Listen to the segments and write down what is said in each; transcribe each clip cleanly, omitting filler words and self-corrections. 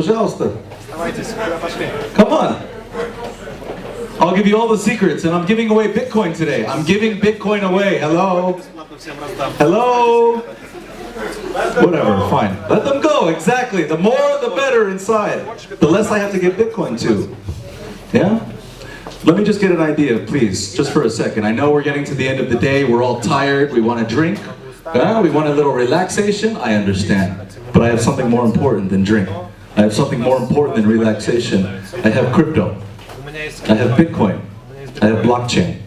Пожалуйста. Come on. I'll give you all the secrets, and I'm giving away Bitcoin today. I'm giving Bitcoin away. Hello? Hello? Whatever, fine. Let them go, exactly. The more, the better inside. The less I have to give Bitcoin to. Yeah? Let me just get an idea, please, just for a second. I know we're getting to the end of the day. We're all tired. We want to drink. We want a little relaxation. I understand. But I have something more important than drink. I have something more important than relaxation. I have crypto. I have Bitcoin. I have blockchain.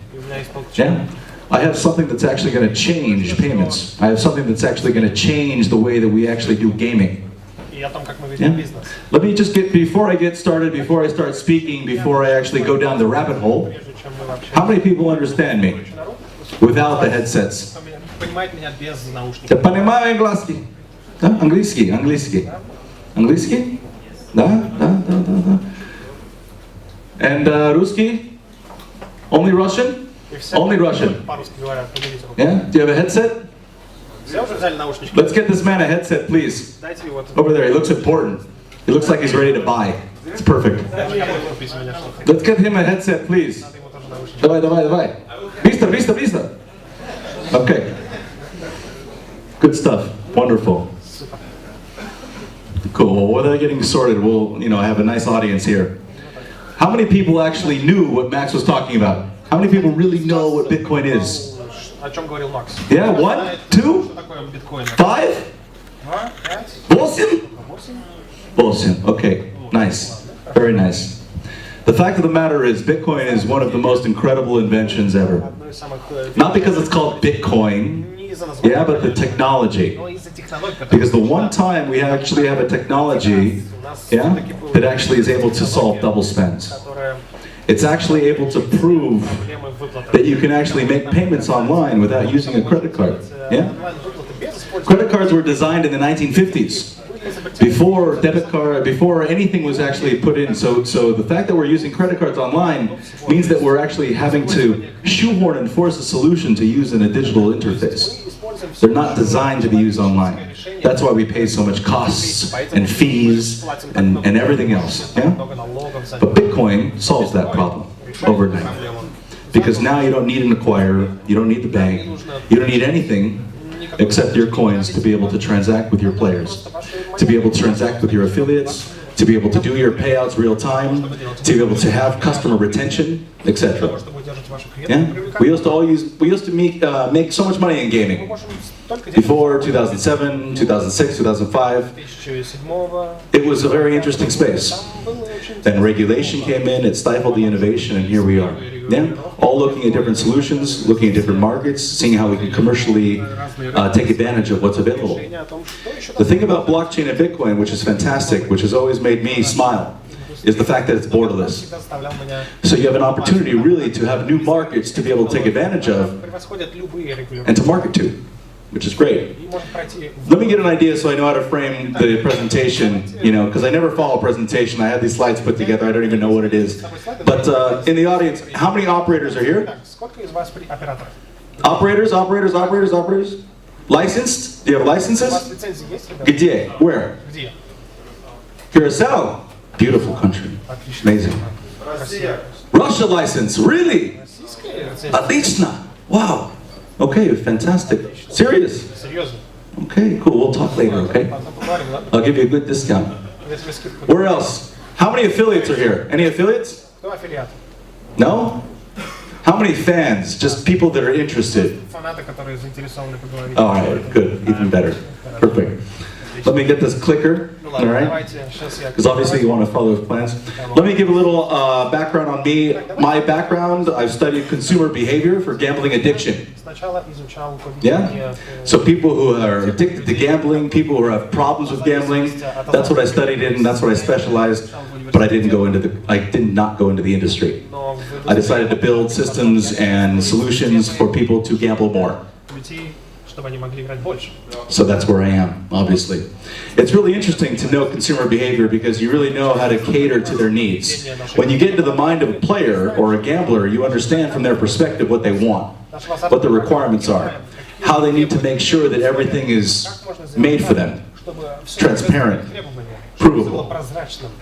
Yeah? I have something that's actually going to change payments. I have something that's actually going to change the way that we actually do gaming. Yeah? Let me just get, before I get started, before I start speaking, before I actually go down the rabbit hole, how many people understand me without the headsets? Я понимаю английский. Да? Английский, английский. Английский? Да, да, да, да, да. And русский? Only Russian? Only Russian. Yeah? Do you have a headset? Let's get this man a headset, please. Over there, he looks important. He looks like he's ready to buy. It's perfect. Let's get him a headset, please. Давай, давай, давай. Быстро, быстро, быстро. Okay. Good stuff. Wonderful. Cool. Well, without getting started, we'll, have a nice audience here. How many people actually knew what Max was talking about? How many people really know what Bitcoin is? Yeah, 1, 2, 5, 8? Okay, nice. Very nice. The fact of the matter is, Bitcoin is one of the most incredible inventions ever. Not because it's called Bitcoin, yeah, but the technology. Because the one time we actually have a technology, yeah, that actually is able to solve double spends. It's actually able to prove that you can actually make payments online without using a credit card. Yeah? Credit cards were designed in the 1950s. Before debit card, before anything was actually put in. So the fact that we're using credit cards online means that we're actually having to shoehorn and force a solution to use in a digital interface. They're not designed to be used online. That's why we pay so much costs and fees and everything else. Yeah? But Bitcoin solves that problem overnight. Because now you don't need an acquirer, you don't need the bank, you don't need anything except your coins to be able to transact with your players, to be able to transact with your affiliates, to be able to do your payouts real time, to be able to have customer retention, etc. Yeah? We used to make so much money in gaming. Before 2007, 2006, 2005, it was a very interesting space. Then regulation came in, it stifled the innovation, and here we are. Yeah? All looking at different solutions, looking at different markets, seeing how we can commercially take advantage of what's available. The thing about blockchain and Bitcoin, which is fantastic, which has always made me smile, is the fact that it's borderless. So you have an opportunity really to have new markets to be able to take advantage of and to market to, which is great. Let me get an idea so I know how to frame the presentation, because I never follow a presentation. I have these slides put together, I don't even know what it is. But in the audience, how many operators are here? Operators? Licensed? Do you have licenses? Где? Where? Curacao? Beautiful country. Amazing. Russia license, really? Отлично. Wow. Okay, fantastic. Serious? Okay, cool. We'll talk later, okay? I'll give you a good discount. Where else? How many affiliates are here? Any affiliates? No? How many fans? Just people that are interested. All right, good. Even better. Perfect. Let me get this clicker, all right? Because obviously you want to follow his plans. Let me give a little background on me. My background, I've studied consumer behavior for gambling addiction. Yeah? So people who are addicted to gambling, people who have problems with gambling, that's what I studied in, that's what I specialized, but I did not go into the industry. I decided to build systems and solutions for people to gamble more. So that's where I am, obviously. It's really interesting to know consumer behavior because you really know how to cater to their needs. When you get into the mind of a player or a gambler, you understand from their perspective what they want, what the requirements are, how they need to make sure that everything is made for them, transparent, provable,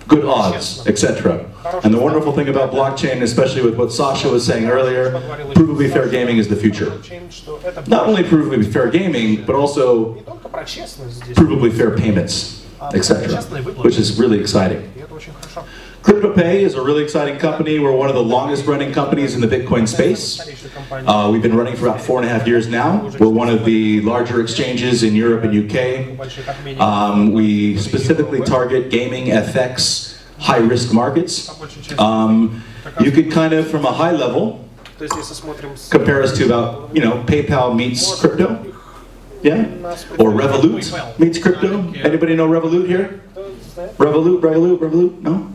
good odds, etc. And the wonderful thing about blockchain, especially with what Sasha was saying earlier, provably fair gaming is the future. Not only provably fair gaming, but also provably fair payments, etc., which is really exciting. Cryptopay is a really exciting company. We're one of the longest running companies in the Bitcoin space. We've been running for about 4.5 years now. We're one of the larger exchanges in Europe and UK. We specifically target gaming, FX, high-risk markets. You could kind of, from a high level, compare us to about, PayPal meets crypto. Yeah? Or Revolut meets crypto. Anybody know Revolut here? Revolut? No?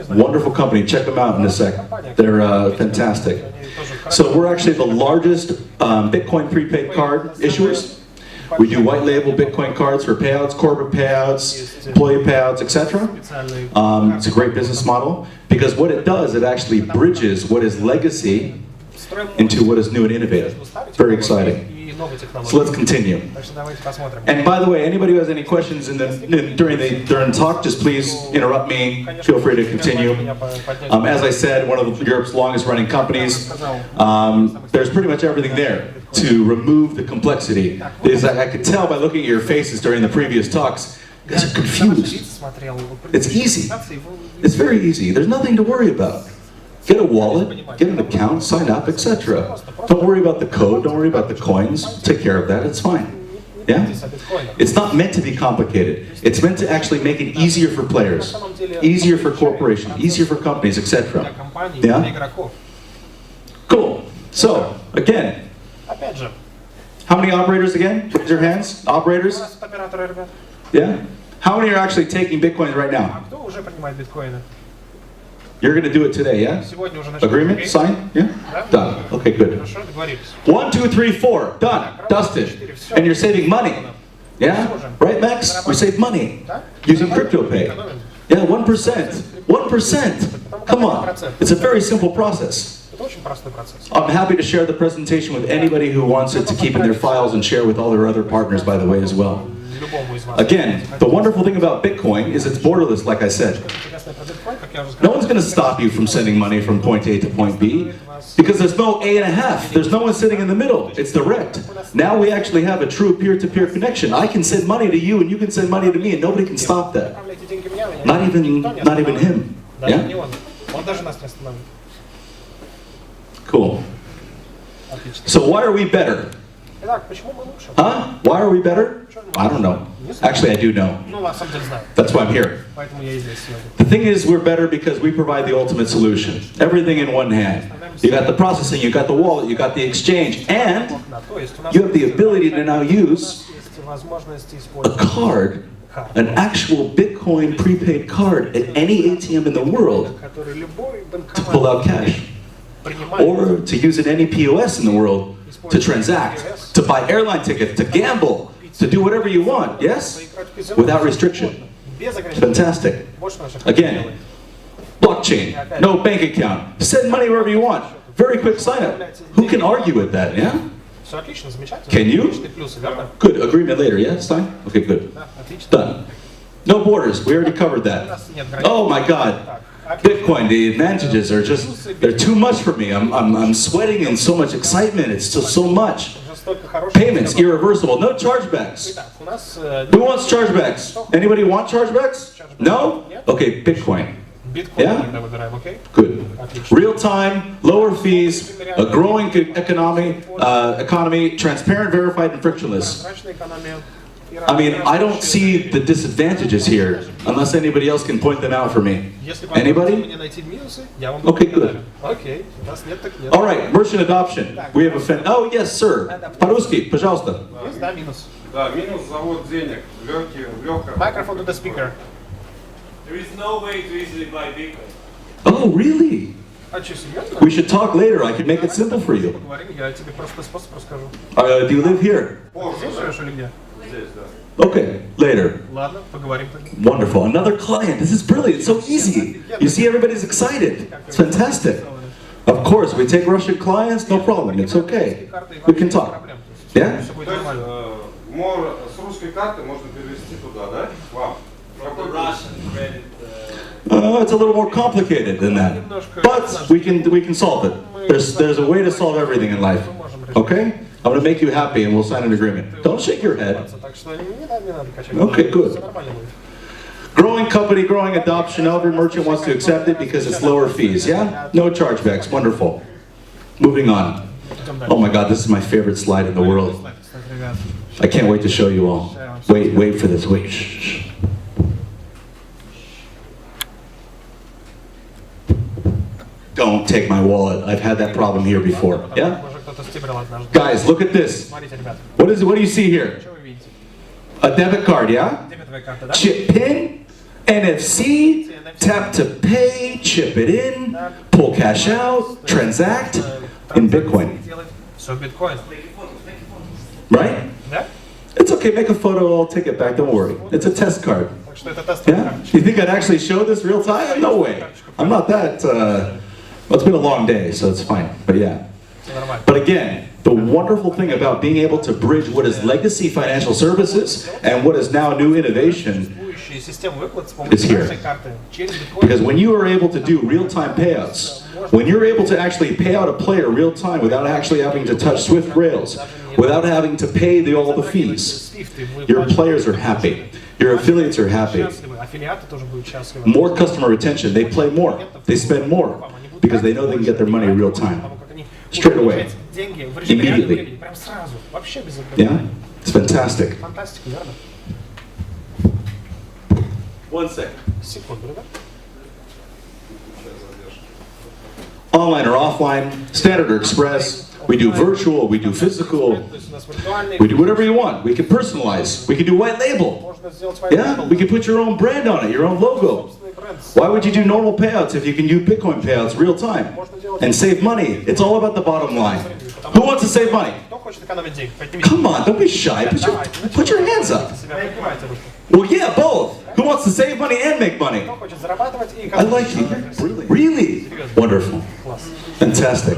Wonderful company. Check them out in a sec. They're fantastic. So we're actually the largest Bitcoin prepaid card issuers. We do white label Bitcoin cards for payouts, corporate payouts, employee payouts, etc. It's a great business model because what it does, it actually bridges what is legacy into what is new and innovative. Very exciting. So let's continue. And by the way, anybody who has any questions during the talk, just please interrupt me. Feel free to continue. As I said, one of Europe's longest running companies. There's pretty much everything there to remove the complexity. I could tell by looking at your faces during the previous talks, you guys are confused. It's easy. It's very easy. There's nothing to worry about. Get a wallet, get an account, sign up, etc. Don't worry about the code, don't worry about the coins. Take care of that, it's fine. Yeah? It's not meant to be complicated. It's meant to actually make it easier for players, easier for corporations, easier for companies, etc. Yeah? Cool. So, again, how many operators again? Raise your hands. Operators? Yeah? How many are actually taking Bitcoins right now? You're going to do it today, yeah? Agreement? Sign? Yeah? Done. Okay, good. 1, 2, 3, 4. Done. Dusted. And you're saving money. Yeah? Right, Max? We save money using Cryptopay. Yeah, 1%. 1%. Come on. It's a very simple process. I'm happy to share the presentation with anybody who wants it to keep in their files and share with all their other partners, by the way, as well. Again, the wonderful thing about Bitcoin is it's borderless, like I said. No one's going to stop you from sending money from point A to point B because there's no A and a half. There's no one sitting in the middle. It's direct. Now we actually have a true peer-to-peer connection. I can send money to you and you can send money to me and nobody can stop that. Not even him. Yeah? Cool. So why are we better? Huh? Why are we better? I don't know. Actually, I do know. That's why I'm here. The thing is, we're better because we provide the ultimate solution. Everything in one hand. You got the processing, you got the wallet, you got the exchange, and you have the ability to now use a card, an actual Bitcoin prepaid card at any ATM in the world to pull out cash. Or to use at any POS in the world to transact, to buy airline tickets, to gamble, to do whatever you want, yes? Without restriction. Fantastic. Again, blockchain, no bank account, send money wherever you want. Very quick sign up. Who can argue with that, yeah? Can you? Good, agreement later, yeah? Sign? Okay, good. Done. No borders, we already covered that. Oh my God. Bitcoin, the advantages are just, they're too much for me. I'm sweating in so much excitement. It's just so much. Payments, irreversible, no chargebacks. Who wants chargebacks? Anybody want chargebacks? No? Okay, Bitcoin. Yeah? Good. Real time, lower fees, a growing economy, transparent, verified, and frictionless. I mean, I don't see the disadvantages here, unless anybody else can point them out for me. Anybody? Okay, good. All right, merchant adoption. We have a oh, yes, sir. По-русски, пожалуйста. Microphone to the speaker. There is no way to easily buy Bitcoin. Oh, really? We should talk later. I can make it simple for you. Do you live here? Okay, later. Wonderful. Another client. This is brilliant. It's so easy. You see, everybody's excited. It's fantastic. Of course, we take Russian clients. No problem. It's okay. We can talk. Yeah? From the Russian credit. It's a little more complicated than that, but we can solve it. There's a way to solve everything in life. Okay? I'm going to make you happy and we'll sign an agreement. Don't shake your head. Okay, good. Growing company, growing adoption. Every merchant wants to accept it because it's lower fees. Yeah? No chargebacks. Wonderful. Moving on. Oh my God, this is my favorite slide in the world. I can't wait to show you all. Wait for this. Wait. Shh. Don't take my wallet. I've had that problem here before. Yeah? Guys, look at this. What is it? What do you see here? A debit card, yeah? Chip pin, NFC, tap to pay, chip it in, pull cash out, transact in Bitcoin. So Bitcoin. Right? It's okay, make a photo, I'll take it back, don't worry. It's a test card. Yeah? You think I'd actually show this real time? No way. I'm not that, well, it's been a long day, so it's fine, but yeah. But again, the wonderful thing about being able to bridge what is legacy financial services and what is now new innovation is here. Because when you are able to do real-time payouts, when you're able to actually pay out a player real-time without actually having to touch Swift rails, without having to pay all the fees, your players are happy. Your affiliates are happy. More customer retention. They play more. They spend more because they know they can get their money real time. Straight away. Immediately. Yeah? It's fantastic. 1 second. Online or offline, standard or express. We do virtual, we do physical, we do whatever you want. We can personalize, we can do white label. Yeah, we can put your own brand on it, your own logo. Why would you do normal payouts if you can do Bitcoin payouts real time and save money? It's all about the bottom line. Who wants to save money? Come on, don't be shy, put your hands up. Well, yeah, both. Who wants to save money and make money? I like you. Really? Wonderful. Fantastic.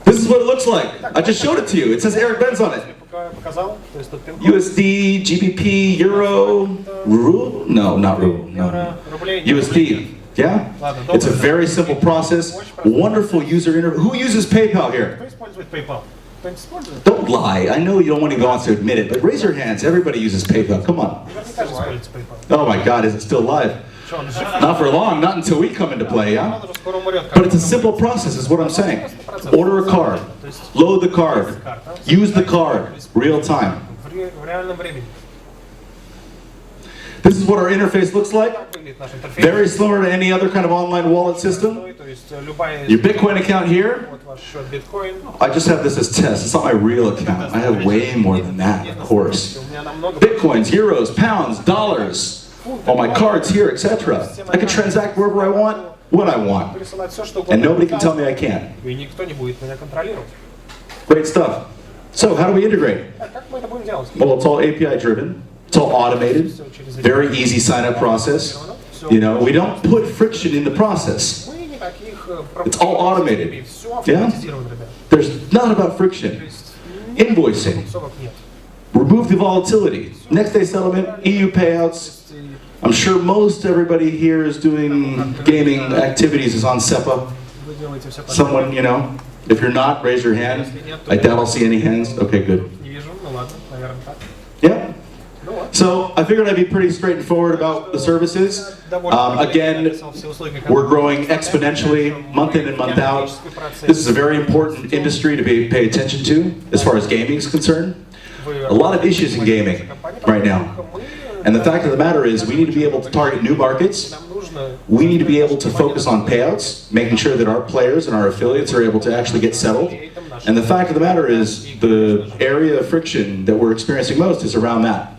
This is what it looks like. I just showed it to you. It says Eric Benz's on it. USD, GBP, Euro, Ruble? No, not Ruble. No. USD. Yeah? It's a very simple process. Wonderful user interface. Who uses PayPal here? Don't lie. I know you don't want to go on to admit it, but raise your hands. Everybody uses PayPal. Come on. Oh my God, is it still live? Not for long, not until we come into play, yeah? But it's a simple process, is what I'm saying. Order a card, load the card, use the card, real time. This is what our interface looks like. Very similar to any other kind of online wallet system. Your Bitcoin account here. I just have this as test. It's not my real account. I have way more than that, of course. Bitcoins, euros, pounds, dollars. All my cards here, etc. I can transact wherever I want, when I want. And nobody can tell me I can't. Great stuff. So how do we integrate? Well, it's all API driven. It's all automated. Very easy sign-up process. You know, we don't put friction in the process. It's all automated. Yeah? There's none about friction. Invoicing. Remove the volatility. Next day settlement, EU payouts. I'm sure most everybody here is doing gaming activities is on SEPA. Someone, you know, if you're not, raise your hand. I doubt I'll see any hands. Okay, good. Yeah. So I figured I'd be pretty straightforward about the services. Again, we're growing exponentially month in and month out. This is a very important industry to pay attention to as far as gaming is concerned. A lot of issues in gaming right now. And the fact of the matter is we need to be able to target new markets. We need to be able to focus on payouts, making sure that our players and our affiliates are able to actually get settled. And the fact of the matter is the area of friction that we're experiencing most is around that.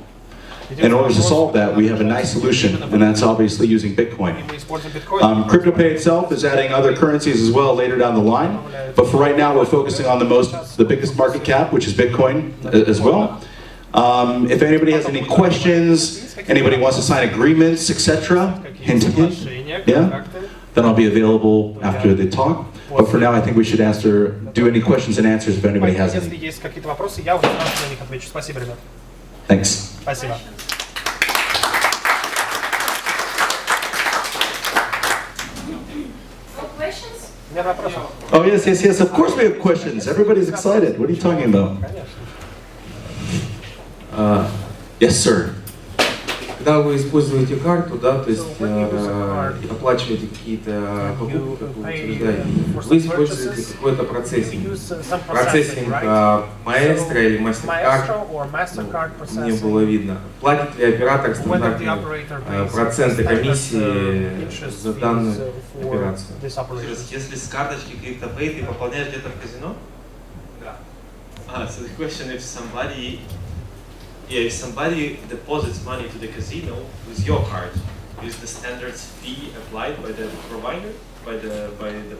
In order to solve that, we have a nice solution, and that's obviously using Bitcoin. Cryptopay itself is adding other currencies as well later down the line, but for right now we're focusing on the biggest market cap, which is Bitcoin as well. If anybody has any questions, anybody wants to sign agreements, etc., hint, hint, yeah, then I'll be available after the talk. But for now, I think we should do any questions and answers if anybody has any. Thanks. Спасибо. Нет вопросов? Oh, yes, yes, yes. Of course we have questions. Everybody's excited. What are you talking about? Yes, sir. Когда вы используете карту, да, то есть оплачиваете какие-то покупки, как вы утверждаете, вы используете какой-то процессинг. Процессинг маэстро или мастер-карт, мне было видно. Платит ли оператор стандартные проценты комиссии за данную операцию? Если с карточки Cryptopay ты пополняешь где-то в казино? Да. So the question if somebody deposits money to the casino with your card, is the standard fee applied by the provider, by the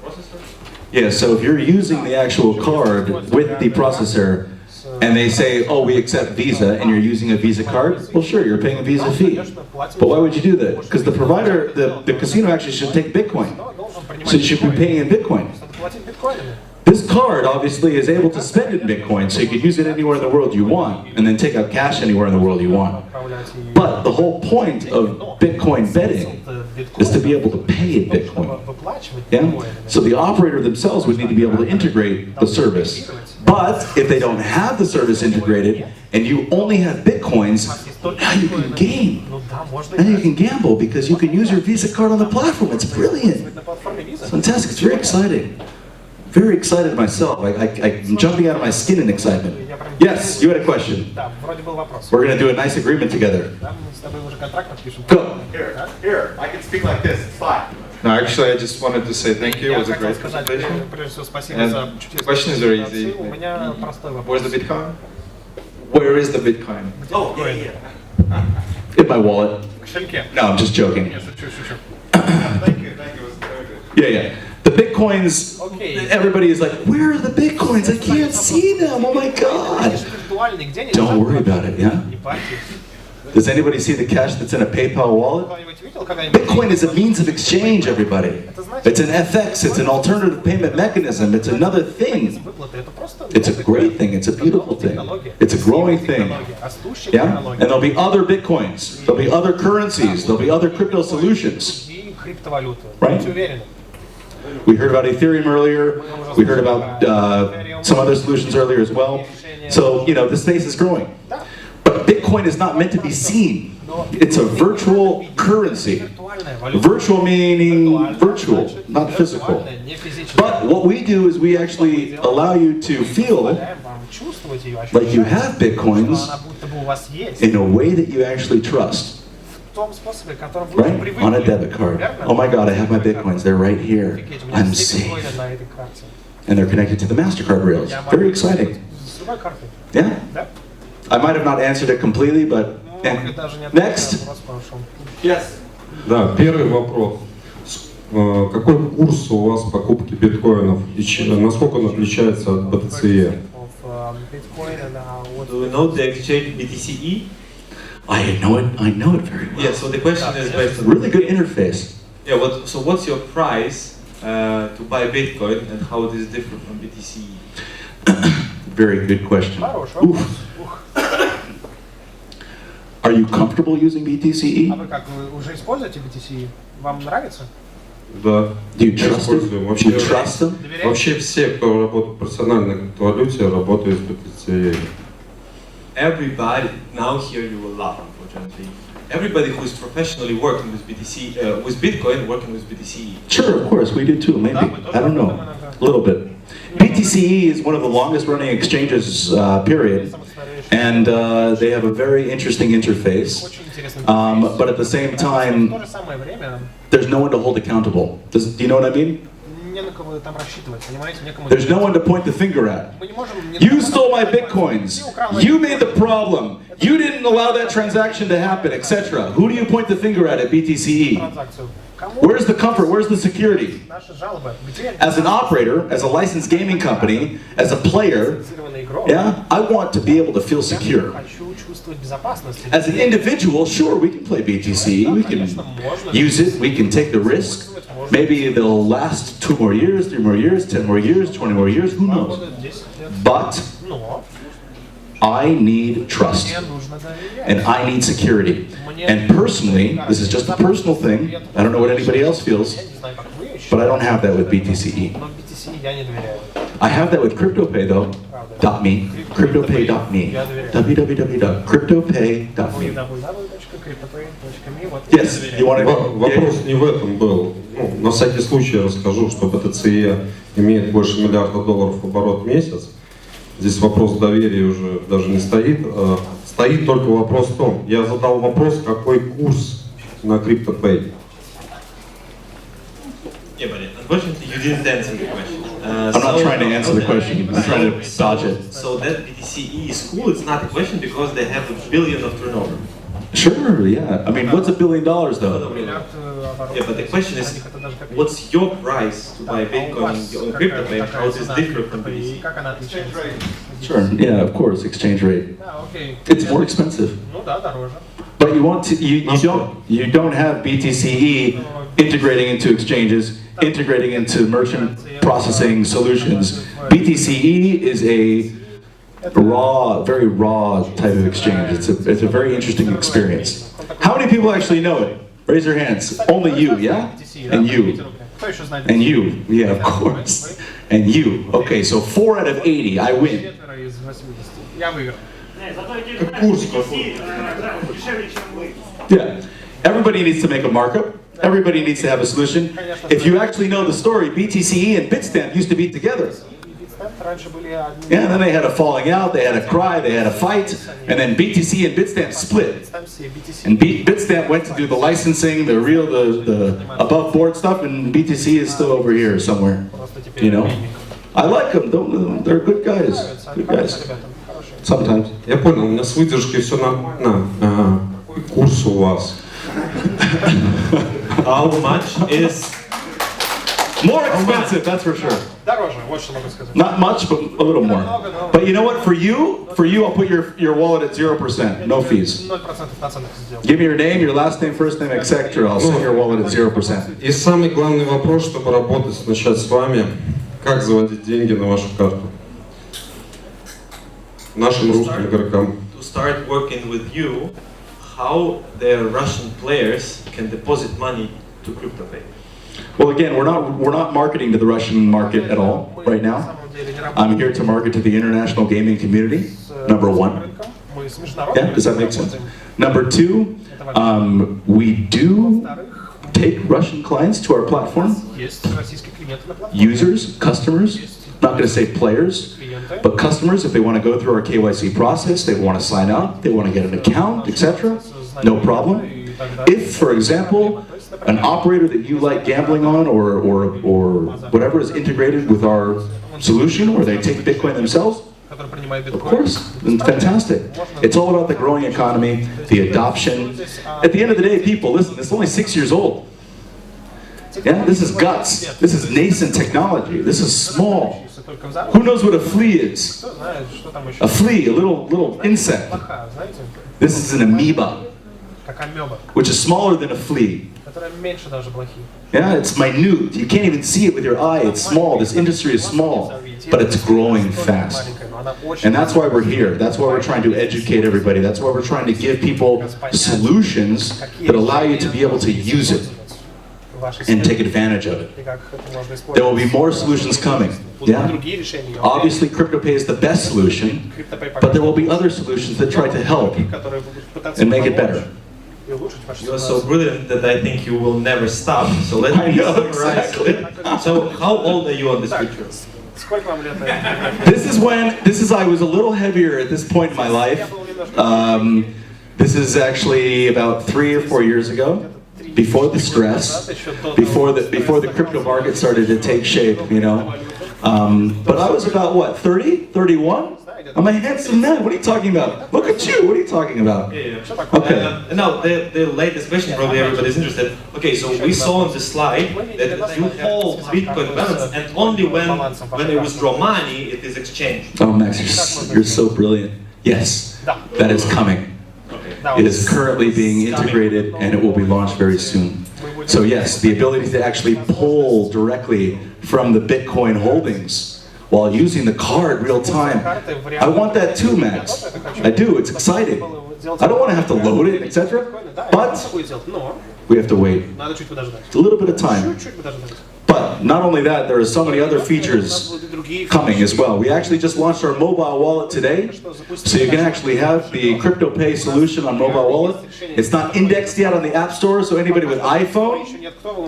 processor? Yeah, so if you're using the actual card with the processor and they say, oh, we accept Visa, and you're using a Visa card, well, sure, you're paying a Visa fee. But why would you do that? Because the provider, the casino actually should take Bitcoin. So you should be paying in Bitcoin. This card obviously is able to spend in Bitcoin, so you can use it anywhere in the world you want, and then take out cash anywhere in the world you want. But the whole point of Bitcoin betting is to be able to pay in Bitcoin. Yeah? So the operator themselves would need to be able to integrate the service. But if they don't have the service integrated, and you only have Bitcoins, now you can game. Now you can gamble because you can use your Visa card on the platform. It's brilliant. It's fantastic. It's very exciting. Very excited myself. I'm jumping out of my skin in excitement. Yes, you had a question. We're going to do a nice agreement together. Go. Here, I can speak like this, it's fine. No, actually, I just wanted to say thank you. It was a great presentation. And the question is very easy. Where's the Bitcoin? Where is the Bitcoin? Oh, yeah. In my wallet. No, I'm just joking. Thank you, it was very good. Yeah. The Bitcoins, everybody is like, where are the Bitcoins? I can't see them, oh my God. Don't worry about it, yeah? Does anybody see the cash that's in a PayPal wallet? Bitcoin is a means of exchange, everybody. It's an FX, it's an alternative payment mechanism, it's another thing. It's a great thing, it's a beautiful thing. It's a growing thing. Yeah? And there'll be other Bitcoins, there'll be other currencies, there'll be other crypto solutions. Right? We heard about Ethereum earlier, we heard about some other solutions earlier as well. So, you know, the space is growing. But Bitcoin is not meant to be seen. It's a virtual currency. Virtual meaning virtual, not physical. But what we do is we actually allow you to feel like you have Bitcoins in a way that you actually trust. Right? On a debit card. Oh my God, I have my Bitcoins. They're right here. I'm safe. And they're connected to the MasterCard rails. Very exciting. Yeah? I might have not answered it completely, but next. Yes. Да, первый вопрос. Какой курс у вас покупки биткоинов и насколько он отличается от BTC? Do you know the exchange BTCE? I know it very well. Yeah, so the question is based on really good interface. Yeah, so what's your price to buy Bitcoin and how it is different from BTCE? Very good question. Oof. Are you comfortable using BTCE? А вы как, вы уже используете BTC? Вам нравится? Да. Do you trust them? Вообще, Do you trust them? вообще все, кто работает профессионально в криптовалюте, работают с BTC. Everybody, now here you will laugh, unfortunately. Everybody who is professionally working with BTC, with Bitcoin, working with BTCE. Sure, of course, we do too, maybe. I don't know. A little bit. BTCE is one of the longest running exchanges, period. And they have a very interesting interface. But at the same time, there's no one to hold accountable. Do you know what I mean? There's no one to point the finger at. You stole my Bitcoins. You made the problem. You didn't allow that transaction to happen, etc. Who do you point the finger at BTCE? Where's the comfort? Where's the security? As an operator, as a licensed gaming company, as a player, yeah, I want to be able to feel secure. As an individual, sure, we can play BTC, we can use it, we can take the risk. Maybe they'll last 2 more years, 3 more years, 10 more years, 20 more years, who knows? But I need trust, and I need security. And personally, this is just a personal thing, I don't know what anybody else feels, but I don't have that with BTCE. Но BTC я не доверяю. I have that with Cryptopay though. .me. Cryptopay.me. Cryptopay.me. Yes, you want to... Вопрос не в этом был. Ну, на всякий случай я расскажу, что BTCE имеет больше $1 миллиарда оборот в месяц. Здесь вопрос доверия уже даже не стоит. Стоит только вопрос в том, я задал вопрос, какой курс на Cryptopay. Yeah, but unfortunately you didn't answer the question. I'm not trying to answer the question, I'm trying to dodge it. So that BTCE is cool, it's not a question because they have $1 billion of turnover. Sure, yeah. I mean, what's $1 billion though? Yeah, but the question is, what's your price to buy Bitcoin on Cryptopay? How is this different from BTC? Sure, yeah, of course, exchange rate. It's more expensive. But you want to, you don't have BTCE integrating into exchanges, integrating into merchant processing solutions. BTCE is a raw, very raw type of exchange. It's a very interesting experience. How many people actually know it? Raise your hands. Only you, yeah? And you. And you, yeah, of course. And you. Okay, so 4 out of 80, I win. Yeah. Everybody needs to make a markup. Everybody needs to have a solution. If you actually know the story, BTCE and Bitstamp used to be together. Yeah, and then they had a falling out, they had a cry, they had a fight, and then BTC and Bitstamp split. And Bitstamp went to do the licensing, the above board stuff, and BTC is still over here somewhere. You know? I like them, they're good guys. Good guys. Sometimes. Я понял, у меня с выдержкой все нормально. Какой курс у вас? How much is more expensive, that's for sure. Дороже, вот что могу сказать. Not much, but a little more. But you know what? For you, I'll put your wallet at 0%, no fees. 0% наценок сделал. Give me your name, your last name, first name, etc. I'll send your wallet at 0%. И самый главный вопрос, чтобы работать, начать с вами, как заводить деньги на вашу карту? Нашим русским игрокам. To start working with you, how the Russian players can deposit money to Cryptopay? Well, again, we're not marketing to the Russian market at all right now. I'm here to market to the international gaming community. Number one. Yeah, does that make sense? Number two, we do take Russian clients to our platform. Users, customers. Not going to say players, but customers, if they want to go through our KYC process, they want to sign up, they want to get an account, etc. No problem. If, for example, an operator that you like gambling on or whatever is integrated with our solution, or they take Bitcoin themselves, of course, then fantastic. It's all about the growing economy, the adoption. At the end of the day, people, listen, it's only 6 years old. Yeah, this is guts. This is nascent technology. This is small. Who knows what a flea is? A flea, a little insect. This is an amoeba, which is smaller than a flea. Yeah, it's minute. You can't even see it with your eye. It's small. This industry is small, but it's growing fast. And that's why we're here. That's why we're trying to educate everybody. That's why we're trying to give people solutions that allow you to be able to use it and take advantage of it. There will be more solutions coming. Yeah? Obviously, Cryptopay is the best solution, but there will be other solutions that try to help and make it better. You are so brilliant that I think you will never stop. So let me summarize. Exactly. So how old are you on this picture? This is I was a little heavier at this point in my life. This is actually about 3 or 4 years ago. Before the stress, before the crypto market started to take shape, you know. But I was about what, 30, 31? I'm a handsome man. What are you talking about? Look at you. What are you talking about? Yeah. Okay. Now the latest question, probably everybody's interested. Okay, so we saw on the slide that you hold Bitcoin balance, and only when you withdraw money, it is exchanged. Oh, Max, you're so brilliant. Yes, that is coming. It is currently being integrated and it will be launched very soon. So yes, the ability to actually pull directly from the Bitcoin holdings while using the card real time. I want that too, Max. I do, it's exciting. I don't want to have to load it, etc. But we have to wait. It's a little bit of time. But not only that, there are so many other features coming as well. We actually just launched our mobile wallet today, so you can actually have the Cryptopay solution on mobile wallet. It's not indexed yet on the App Store, so anybody with iPhone,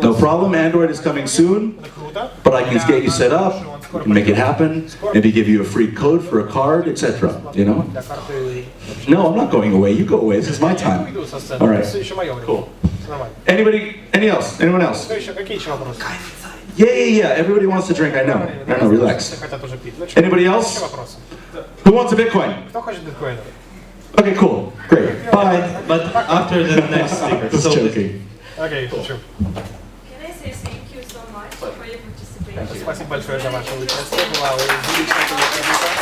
no problem. Android is coming soon, but I can get you set up, and make it happen, maybe give you a free code for a card, etc. You know? No, I'm not going away. You go away. This is my time. All right. Cool. Anybody? Anyone else? Yeah. Everybody wants to drink. I know. Relax. Anybody else? Who wants a Bitcoin? Okay, cool. Great. Bye. But after the next speaker. Just joking. Окей, шучу. Can I say thank you so much for your participation? Спасибо большое за ваше участие. Была увеличена презентация.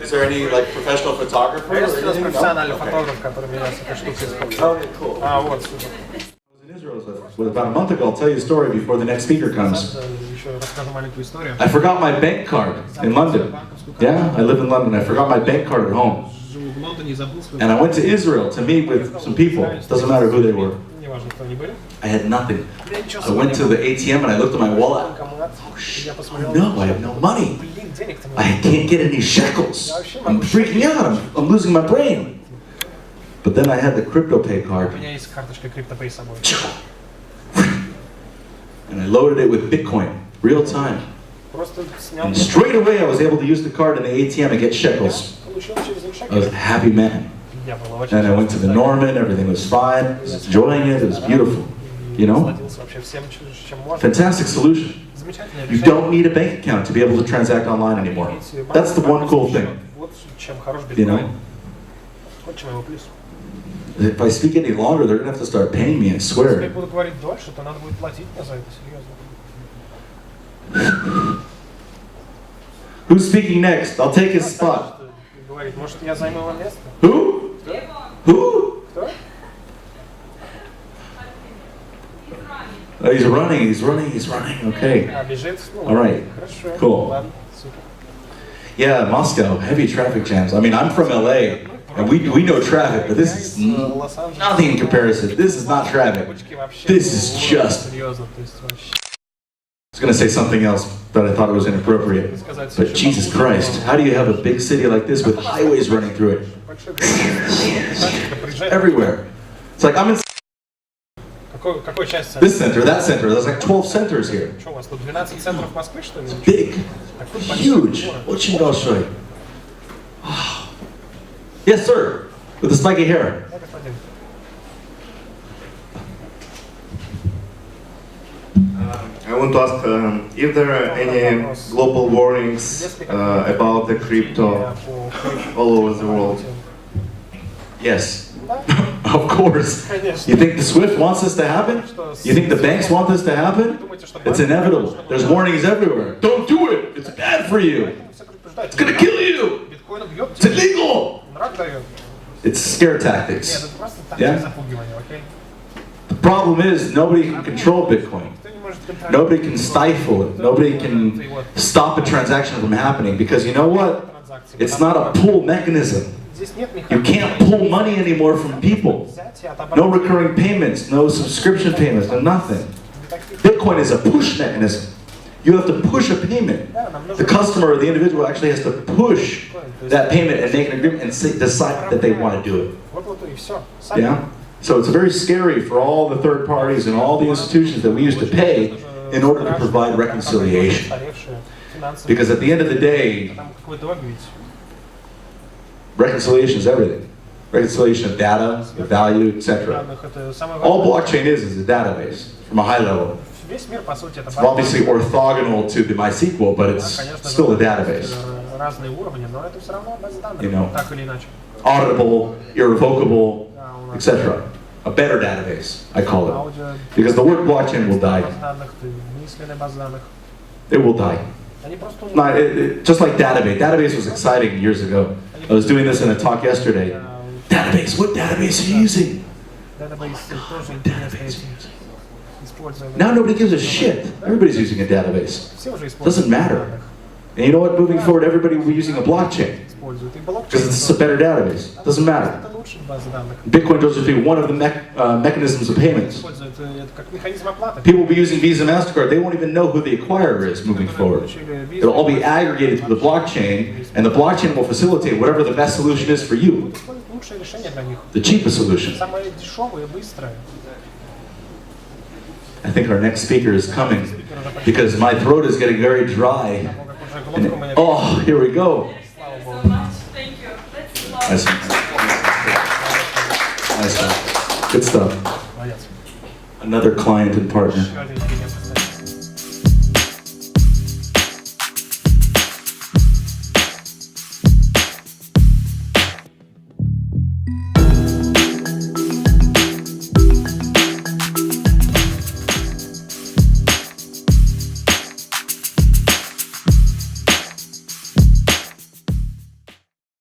Is there any like professional photographer? Есть у нас профессиональный фотограф, который меня с этой штукой использует. Вот, супер. In Israel about a month ago. I'll tell you a story before the next speaker comes. Еще расскажу маленькую историю. I forgot my bank card in London. Yeah, I live in London. I forgot my bank card at home. Живу в Лондоне и забыл свой. And I went to Israel to meet with some people. Doesn't matter who they were. Неважно, кто они были. I had nothing. I went to the ATM and I looked at my wallet. Oh no, I have no money. I can't get any shekels. I'm freaking out. I'm losing my brain. But then I had the Cryptopay У card. меня есть карточка Cryptopay с собой. And I loaded it with Bitcoin, real time. Просто снял. And straight away I was able to use the card in the ATM and get shekels. Получил через них I was a happy man. Я был очень. And I went to the Norman, everything was fine. I was enjoying it, it was beautiful. You know? Насладился вообще всем, чем можно. Fantastic solution. Замечательное You решение. don't need a bank account to be able to transact online anymore. That's the one cool thing. Вот чем хорош You биткоин. know? Вот чем его плюс. If I speak any longer, they're gonna have to start paying me, I Если я swear. буду говорить дольше, то надо будет платить мне за это, серьезно. Who's speaking next? I'll take his spot. Говорит, может, я займу его место? Who? Who? Кто? Oh, he's running. Okay. А, бежит? Ну, All right. хорошо. Cool. Ладно, супер. Yeah, Moscow, heavy traffic jams. I mean, I'm from LA, and we know traffic, but this is Лос-Анджелес. nothing in comparison. This is not traffic. Девочки вообще, This is ну, just- серьезно, то есть вообще. I was gonna say something else, but I thought it was inappropriate. But Jesus Christ, how do you have a big city like this with highways running through it Большой город. Приезжает. everywhere? It's like I'm in Какой часть центра? this center, that center. There's like 12 centers here. Что у вас тут 12 центров Москвы, что ли? Big, Такой большой huge. город. Очень большой. Yes, sir. With the spiky hair. Да, господин. I want to ask if there are any global warnings about the crypto all over the world. Yes. Of course. You think the SWIFT wants this to happen? You think the banks want this to happen? It's inevitable. There's warnings everywhere. Don't do it. It's bad for you. It's gonna kill you. Биткоин бьет, It's illegal. мрак дает. It's scare Нет, tactics. это просто Yeah. тактика запугивания, окей? The problem is nobody can control Bitcoin. Кто не может контролировать Nobody can stifle it. Nobody can stop a transaction from happening because you know what? транзакции? It's not a pull mechanism. Здесь нет You механизма. can't pull money anymore from people. Взять и отобрать. No recurring payments, no subscription payments, no nothing. Bitcoin is a push mechanism. You have to push a payment. The customer or the individual actually has to push that payment and make an agreement and decide that they want to do it. Выплату и все. Сами. Yeah? So it's very scary for all the third parties and all the institutions that we used to pay in order to provide reconciliation. Because at the end of the day, Там какой долг ведь. reconciliation is everything. Reconciliation of data, the value, etc. Данных это самое All важное. blockchain is a database from a high level. Весь мир, по сути, это It's obviously orthogonal to the MySQL, but it's конечно, still a database. разные уровни, но это все равно база данных, You know. так или иначе. Auditable, irrevocable, Да, у нас etc. A better database, I call it. аудио, Because the word blockchain will die. баз данных, мысленная база данных. It will die. Они просто Not, just like database. Database was exciting years ago. I was doing this in a talk yesterday. Database, what database are you using? Database тоже интересно используем. Now nobody gives a shit. Everybody's using a database. Все уже используют Doesn't matter. данных. And you know what? Moving forward, everybody will be using a blockchain используют. И блокчейн because it's a better database. It doesn't matter. это лучшая база данных. Bitcoin will just be one of the mechanisms of payments. Используют это как механизм оплаты. People will be using Visa, MasterCard. They won't even know who the acquirer is moving forward. It'll all be aggregated to the blockchain, and the blockchain will facilitate whatever the best solution is for you, Лучшее решение для них. the cheapest solution. Самое дешевое и быстрое. I think our next speaker is coming because my throat is getting very dry. And, oh, here we go. Thank you so much. Thank you. Let's Nice one. Good stuff. Another client and partner.